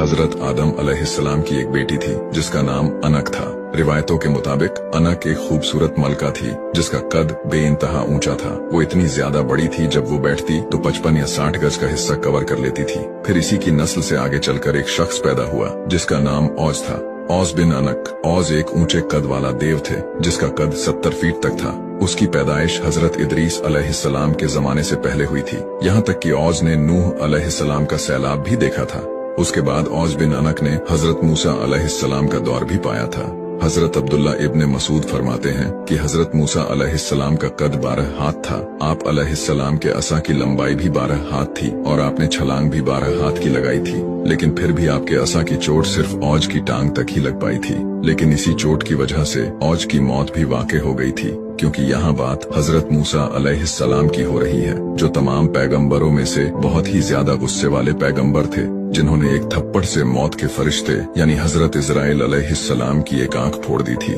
हजरत आदम अलैहिस्सलाम की एक बेटी थी जिसका नाम अनक था। रिवायतों के मुताबिक अनक एक खूबसूरत मलका थी जिसका कद बेइंतहा ऊंचा था। वो इतनी ज्यादा बड़ी थी जब वो बैठती तो 55 या 60 गज का हिस्सा कवर कर लेती थी। फिर इसी की नस्ल से आगे चलकर एक शख्स पैदा हुआ जिसका नाम औज था। औज बिन अनक। औज एक ऊंचे कद वाला देव थे जिसका कद 70 फीट तक था। उसकी पैदाइश हजरत इदरीस अलैहिस्सलाम के जमाने से पहले हुई थी। यहाँ तक कि औज ने नूह अलैहिस्सलाम का सैलाब भी देखा था। उसके बाद औज बिन अनक ने हजरत मूसा अलैहिस्सलाम का दौर भी पाया था। हजरत अब्दुल्ला इब्ने मसूद फरमाते हैं कि हजरत मूसा अलैहिस्सलाम का कद 12 हाथ था। आप अलैहिस्सलाम के असा की लंबाई भी 12 हाथ थी और आपने छलांग भी 12 हाथ की लगाई थी, लेकिन फिर भी आपके असा की चोट सिर्फ औज की टांग तक ही लग पाई थी। लेकिन इसी चोट की वजह से औज की मौत भी वाक़ई हो गई थी, क्योंकि यहाँ बात हजरत मूसा अलैहिस्सलाम की हो रही है, जो तमाम पैगंबरों में से बहुत ही ज्यादा गुस्से वाले पैगंबर थे, जिन्होंने एक थप्पड़ से मौत के फरिश्ते यानी हजरत इजराइल अलैहिस्सलाम की एक आंख फोड़ दी थी।